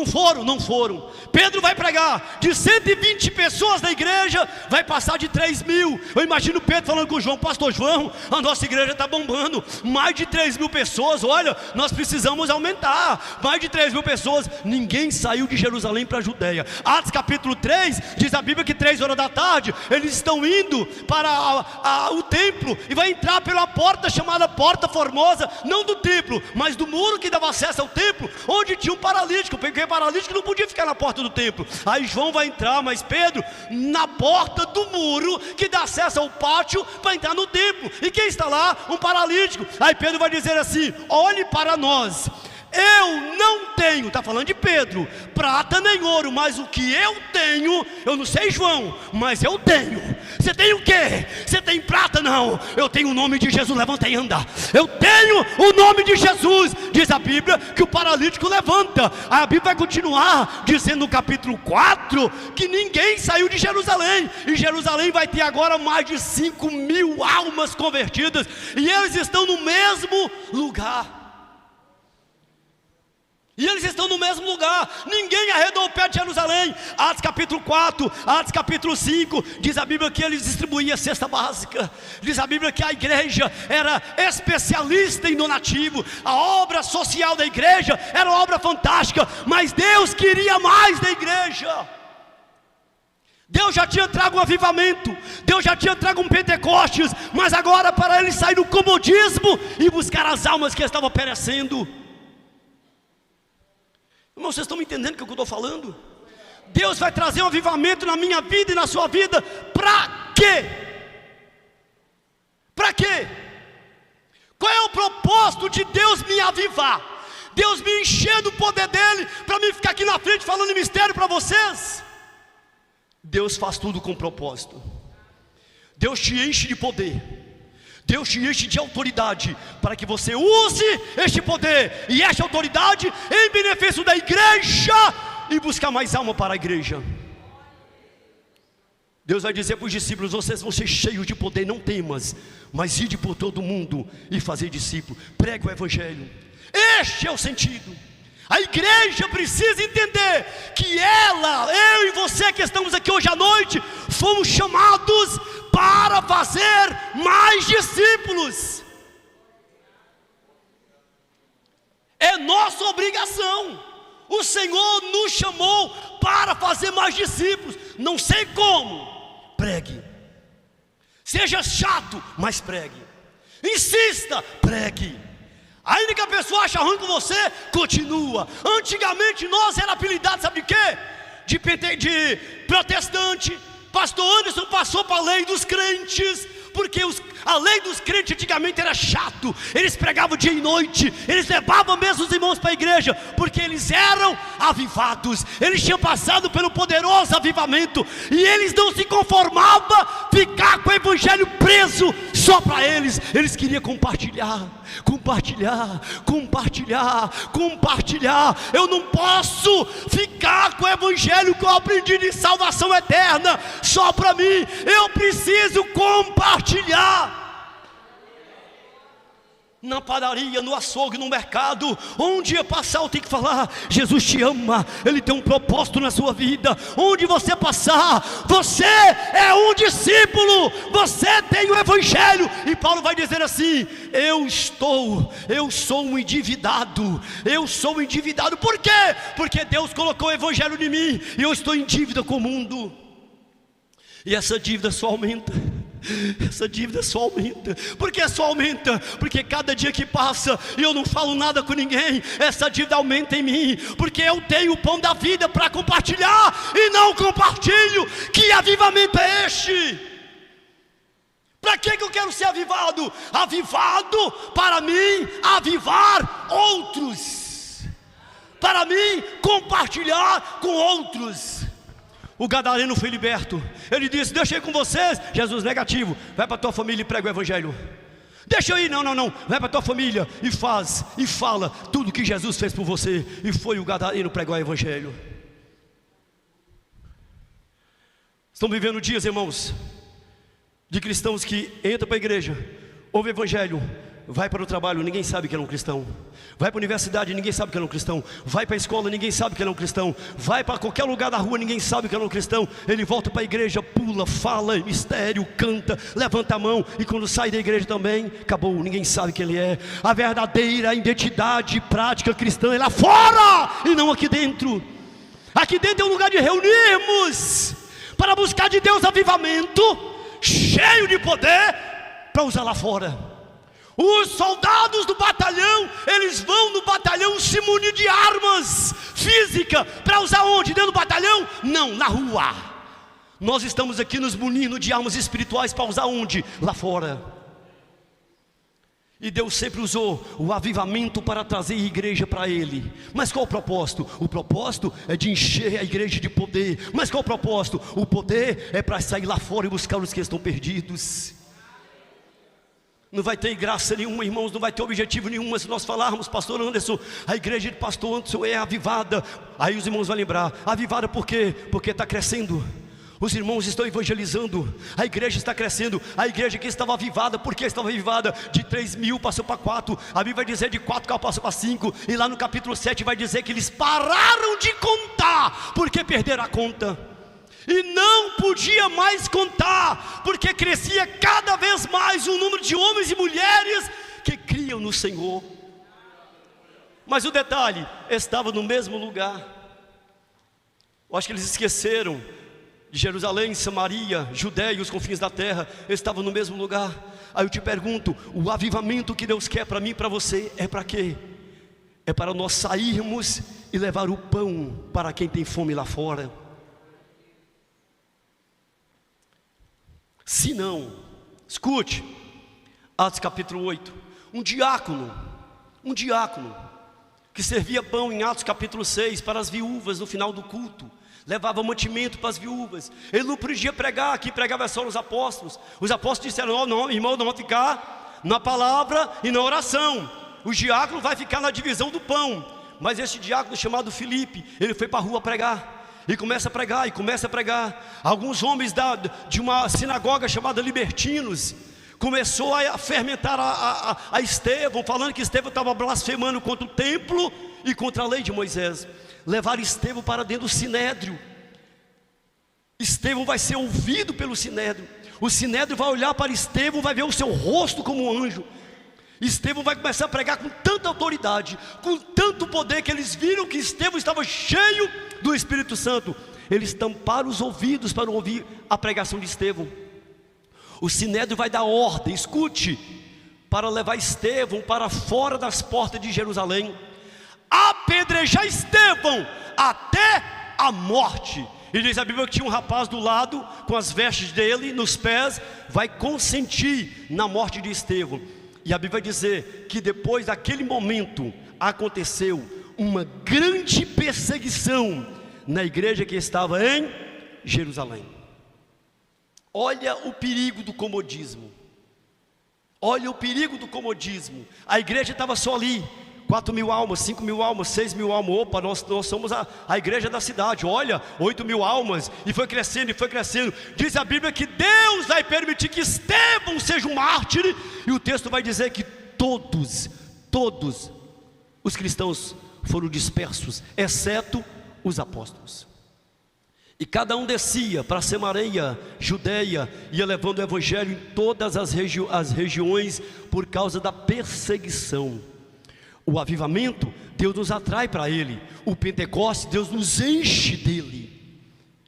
foram. Pedro vai pregar. De 120 pessoas da igreja, vai passar de 3.000. Eu imagino Pedro falando com João: pastor João, a nossa igreja está bombando. Mais de 3.000 pessoas, olha, nós precisamos aumentar. Mais de 3.000 pessoas. Ninguém saiu de Jerusalém para a Judéia. Atos capítulo 3, diz a Bíblia que 3 horas da tarde, eles estão indo para o templo, e vai entrar pela porta chamada Porta Formosa, não do templo, mas do muro que dava acesso ao templo, onde tinha um paralítico, porque o paralítico não podia ficar na porta do templo. Aí João vai entrar, mas Pedro na porta do muro que dá acesso ao pátio para entrar no templo. E quem está lá? Um paralítico. Aí Pedro vai dizer assim: olhe para nós. Eu não tenho, está falando de Pedro, prata nem ouro, mas o que eu tenho, eu não sei João, mas eu tenho. Você tem o quê? Você tem prata? Não, eu tenho o nome de Jesus, levanta e anda. Eu tenho o nome de Jesus. Diz a Bíblia que o paralítico levanta. A Bíblia vai continuar dizendo no capítulo 4 que ninguém saiu de Jerusalém. E Jerusalém vai ter agora mais de 5.000 almas convertidas, e eles estão no mesmo lugar. E eles estão no mesmo lugar. Ninguém arredou o pé de Jerusalém. Atos capítulo 4, Atos capítulo 5, diz a Bíblia que eles distribuíam a cesta básica. Diz a Bíblia que a igreja era especialista em donativo. A obra social da igreja era uma obra fantástica, mas Deus queria mais da igreja. Deus já tinha trago um avivamento, Deus já tinha trago um Pentecostes, mas agora para ele sair do comodismo e buscar as almas que estavam perecendo. Irmão, vocês estão me entendendo o que eu estou falando? Deus vai trazer um avivamento na minha vida e na sua vida. Para quê? Para quê? Qual é o propósito de Deus me avivar? Deus me encher do poder dele para mim ficar aqui na frente falando mistério para vocês? Deus faz tudo com propósito. Deus te enche de poder, Deus te enche de autoridade para que você use este poder e esta autoridade em benefício da igreja e buscar mais alma para a igreja. Deus vai dizer para os discípulos: vocês vão ser cheios de poder, não temas, mas ide por todo mundo e fazer discípulos, pregue o evangelho. Este é o sentido. A igreja precisa entender que ela, eu e você que estamos aqui hoje à noite, fomos chamados para fazer mais discípulos. É nossa obrigação. O Senhor nos chamou para fazer mais discípulos. Não sei como, pregue. Seja chato, mas pregue. Insista, pregue. Ainda que a pessoa ache ruim com você, continua. Antigamente nós era apelidado, sabe de quê? De protestante. Pastor Anderson passou para a lei dos crentes, porque a lei dos crentes antigamente era chato. Eles pregavam dia e noite, eles levavam mesmo os irmãos para a igreja, porque eles eram avivados, eles tinham passado pelo poderoso avivamento, e eles não se conformavam ficar com o evangelho preso só para eles. Eles queriam compartilhar. Eu não posso ficar com o evangelho que eu aprendi de salvação eterna só para mim. Eu preciso compartilhar. Na padaria, no açougue, no mercado, onde eu passar eu tenho que falar: Jesus te ama, Ele tem um propósito na sua vida. Onde você passar, você é um discípulo, você tem o evangelho. E Paulo vai dizer assim: eu sou um endividado. Por quê? Porque Deus colocou o evangelho em mim, e eu estou em dívida com o mundo. E essa dívida só aumenta. Por que só aumenta? Porque cada dia que passa e eu não falo nada com ninguém, essa dívida aumenta em mim. Porque eu tenho o pão da vida para compartilhar e não compartilho. Que avivamento é este? Para que eu quero ser avivado? Avivado para mim avivar outros, para mim compartilhar com outros. O gadareno foi liberto. Ele disse: deixa eu ir com vocês. Jesus, negativo. Vai para tua família e prega o evangelho. Deixa eu ir. Não. Vai para tua família e faz e fala tudo que Jesus fez por você. E foi o gadareno pregar o evangelho. Estão vivendo dias, irmãos, de cristãos que entram para a igreja, ouvem o evangelho, vai para o trabalho, ninguém sabe que ele é um cristão. Vai para a universidade, ninguém sabe que ele é um cristão. Vai para a escola, ninguém sabe que ele é um cristão. Vai para qualquer lugar da rua, ninguém sabe que ele é um cristão. Ele volta para a igreja, pula, fala, mistério, canta, levanta a mão. E quando sai da igreja também, acabou, ninguém sabe quem ele é. A verdadeira identidade prática cristã é lá fora e não aqui dentro. Aqui dentro é um lugar de reunirmos para buscar de Deus avivamento, cheio de poder, para usar lá fora. Os soldados do batalhão, eles vão no batalhão se munir de armas físicas, para usar onde? Dentro do batalhão? Não, na rua. Nós estamos aqui nos munindo de armas espirituais para usar onde? Lá fora. E Deus sempre usou o avivamento para trazer a igreja para Ele. Mas qual o propósito? O propósito é de encher a igreja de poder. Mas qual o propósito? O poder é para sair lá fora e buscar os que estão perdidos. Não vai ter graça nenhuma, irmãos, não vai ter objetivo nenhum se nós falarmos: pastor Anderson, a igreja de pastor Anderson é avivada. Aí os irmãos vão lembrar: avivada por quê? Porque está crescendo. Os irmãos estão evangelizando, a igreja está crescendo. A igreja que estava avivada, porque estava avivada? De 3.000 passou para 4. A Bíblia vai dizer de 4 passou para 5. E lá no capítulo 7 vai dizer que eles pararam de contar, porque perderam a conta. E não podia mais contar, porque crescia cada vez mais o número de homens e mulheres que criam no Senhor. Mas o detalhe, estava no mesmo lugar. Eu acho que eles esqueceram de Jerusalém, Samaria, Judéia e os confins da terra. Estavam no mesmo lugar. Aí eu te pergunto: o avivamento que Deus quer para mim e para você é para quê? É para nós sairmos e levar o pão para quem tem fome lá fora. Se não, escute, Atos capítulo 8, um diácono que servia pão em Atos capítulo 6 para as viúvas no final do culto, levava mantimento para as viúvas. Ele não podia pregar, aqui pregava só os apóstolos. Os apóstolos disseram: não, irmão, não vai ficar na palavra e na oração. O diácono vai ficar na divisão do pão. Mas esse diácono chamado Filipe, ele foi para a rua pregar. E começa a pregar, Alguns homens de uma sinagoga chamada Libertinos Começou a fermentar a Estevão, falando que Estevão estava blasfemando contra o templo e contra a lei de Moisés. Levaram Estevão para dentro do sinédrio. Estevão vai ser ouvido pelo sinédrio. O sinédrio vai olhar para Estevão, vai ver o seu rosto como um anjo. Estevão vai começar a pregar com tanta autoridade, com tanto poder, que eles viram que Estevão estava cheio do Espírito Santo. Eles tamparam os ouvidos para não ouvir a pregação de Estevão. O sinédrio vai dar ordem, escute, para levar Estevão para fora das portas de Jerusalém, apedrejar Estevão até a morte. E diz a Bíblia que tinha um rapaz do lado, com as vestes dele nos pés, vai consentir na morte de Estevão. E a Bíblia vai dizer que depois daquele momento aconteceu uma grande perseguição na igreja que estava em Jerusalém. Olha o perigo do comodismo. Olha o perigo do comodismo. A igreja estava só ali, 4.000 almas, 5.000 almas, 6.000 almas. Opa, nós somos a igreja da cidade. Olha, 8.000 almas. E foi crescendo, e foi crescendo. Diz a Bíblia que Deus vai permitir que Estevão seja um mártir. E o texto vai dizer que todos os cristãos foram dispersos, exceto os apóstolos. E cada um descia para Samaria, Judeia, ia levando o evangelho em todas as regiões, por causa da perseguição. O avivamento, Deus nos atrai para Ele. O Pentecostes, Deus nos enche dele,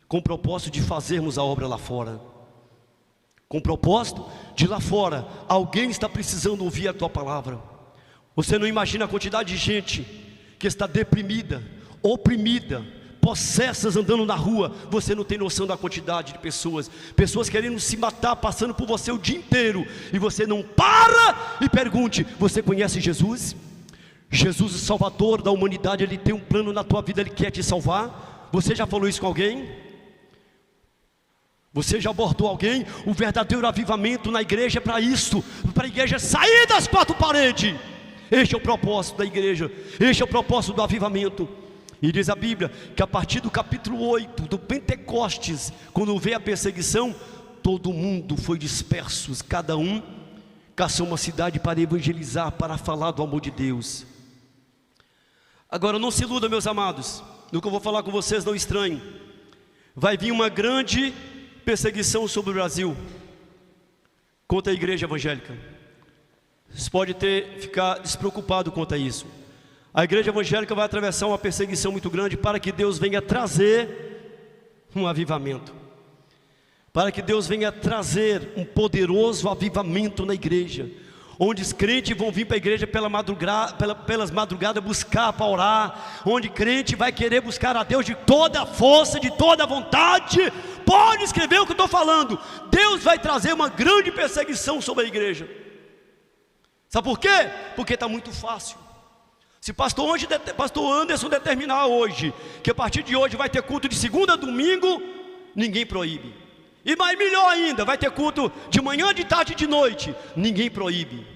com o propósito de fazermos a obra lá fora. Com o propósito de lá fora, alguém está precisando ouvir a tua palavra. Você não imagina a quantidade de gente que está deprimida, oprimida, possessas andando na rua. Você não tem noção da quantidade de pessoas querendo se matar, passando por você o dia inteiro, e você não para e pergunte: você conhece Jesus? Jesus, o Salvador da humanidade, Ele tem um plano na tua vida, Ele quer te salvar. Você já falou isso com alguém? Você já abordou alguém? O verdadeiro avivamento na igreja é para isso, para a igreja sair das quatro paredes. Este é o propósito da igreja, este é o propósito do avivamento. E diz a Bíblia que a partir do capítulo 8 do Pentecostes, quando veio a perseguição, todo mundo foi disperso, cada um caçou uma cidade para evangelizar, para falar do amor de Deus. Agora não se iluda, meus amados, no que eu vou falar com vocês, não estranhem. Vai vir uma grande perseguição sobre o Brasil contra a igreja evangélica. Você pode ficar despreocupado quanto a isso. A igreja evangélica vai atravessar uma perseguição muito grande, para que Deus venha trazer um avivamento, para que Deus venha trazer um poderoso avivamento na igreja, onde os crentes vão vir para a igreja pelas madrugadas buscar para orar, onde crente vai querer buscar a Deus de toda a força, de toda a vontade. Pode escrever o que eu estou falando. Deus vai trazer uma grande perseguição sobre a igreja. Sabe por quê? Porque está muito fácil. Se pastor Anderson determinar hoje que a partir de hoje vai ter culto de segunda a domingo, ninguém proíbe. E mais melhor ainda, vai ter culto de manhã, de tarde e de noite, ninguém proíbe.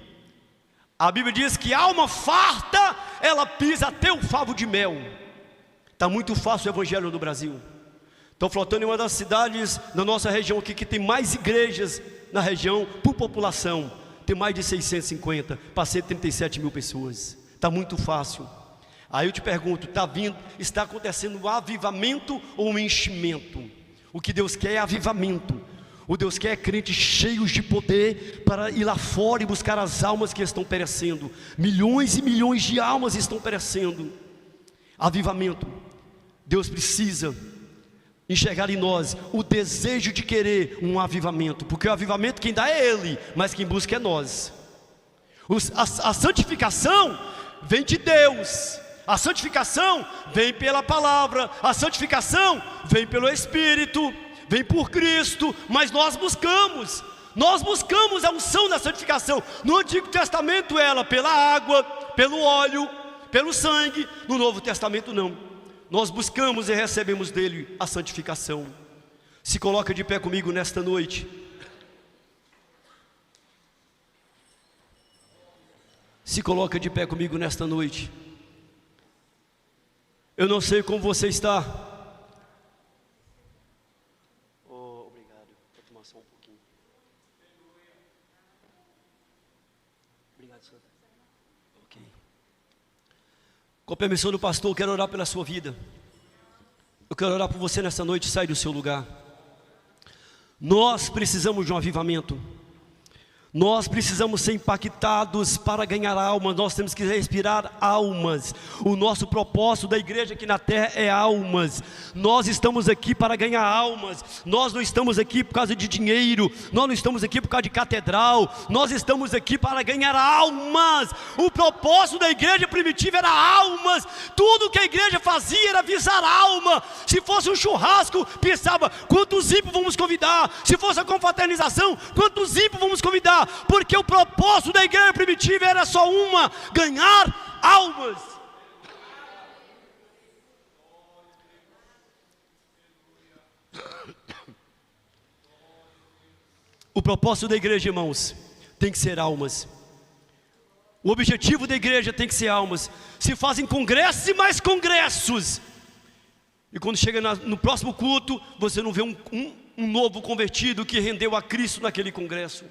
A Bíblia diz que alma farta, ela pisa até o favo de mel. Está muito fácil o evangelho no Brasil. Estou flotando em uma das cidades da nossa região aqui, que tem mais igrejas na região por população. Tem mais de 650, para 137 mil pessoas. Está muito fácil. Aí eu te pergunto, está acontecendo um avivamento ou um enchimento? O que Deus quer é avivamento. O Deus quer crentes cheios de poder para ir lá fora e buscar as almas que estão perecendo. Milhões e milhões de almas estão perecendo. Avivamento. Deus precisa enxergar em nós o desejo de querer um avivamento, porque o avivamento quem dá é Ele, mas quem busca é nós. A santificação vem de Deus. A santificação vem pela palavra, a santificação vem pelo Espírito, vem por Cristo, mas nós buscamos a unção da santificação. No Antigo Testamento ela pela água, pelo óleo, pelo sangue. No Novo Testamento não. Nós buscamos e recebemos dele a santificação. Se coloca de pé comigo nesta noite. Se coloca de pé comigo nesta noite. Eu não sei como você está. Obrigado. Vou tomar só um pouquinho. Ok. Com a permissão do pastor, eu quero orar pela sua vida. Eu quero orar por você nessa noite. Sai do seu lugar. Nós precisamos de um avivamento. Nós precisamos ser impactados para ganhar almas. Nós temos que respirar almas. O nosso propósito da igreja aqui na terra é almas. Nós estamos aqui para ganhar almas. Nós não estamos aqui por causa de dinheiro. Nós não estamos aqui por causa de catedral. Nós estamos aqui para ganhar almas. O propósito da igreja primitiva era almas. Tudo que a igreja fazia era visar alma. Se fosse um churrasco, pensava: quantos ímpios vamos convidar? Se fosse a confraternização, quantos ímpios vamos convidar? Porque o propósito da igreja primitiva era só uma: ganhar almas. O propósito da igreja, irmãos, tem que ser almas. O objetivo da igreja tem que ser almas. Se fazem congressos e mais congressos, e quando chega no próximo culto, você não vê um novo convertido que rendeu a Cristo naquele congresso.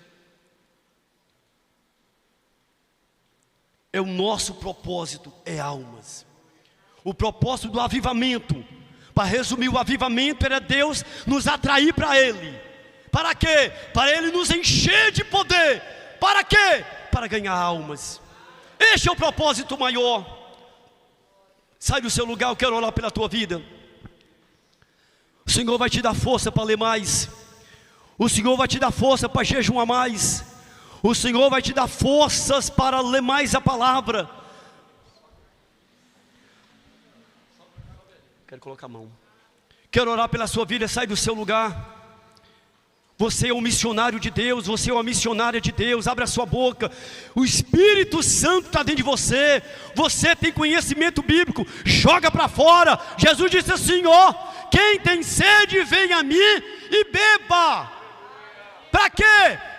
É o nosso propósito, é almas. O propósito do avivamento, para resumir, o avivamento era Deus nos atrair para Ele. Para quê? Para Ele nos encher de poder. Para quê? Para ganhar almas. Este é o propósito maior. Sai do seu lugar, eu quero orar pela tua vida. O Senhor vai te dar força para ler mais. O Senhor vai te dar força para jejuar mais. O Senhor vai te dar forças para ler mais a palavra. Quero colocar a mão. Quero orar pela sua vida. Sai do seu lugar. Você é um missionário de Deus. Você é uma missionária de Deus. Abre a sua boca. O Espírito Santo está dentro de você. Você tem conhecimento bíblico. Joga para fora. Jesus disse assim: ó, quem tem sede, vem a mim e beba. Para quê?